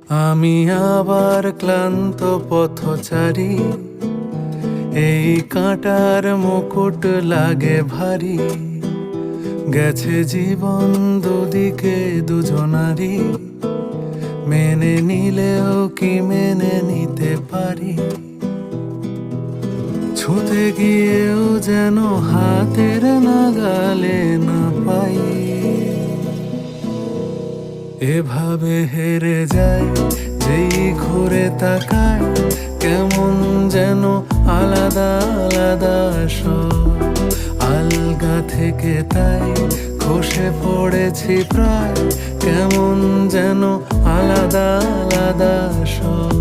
আমি আবার ক্লান্ত পথচারী, এই কাঁটার মুকুট লাগে ভারী। গেছে জীবন দুদিকে দুজনারই, মেনে নিলেও কি মেনে নিতে পারি? ছুঁতে গিয়েও যেন হাতের নাগালে না পাই। এভাবে হেরে যায় যেই ঘুরে তাকায়, কেমন যেন আলাদা আলাদা সব। আলগা থেকে তাই খসে পড়েছি প্রায়, কেমন যেন আলাদা আলাদা সব।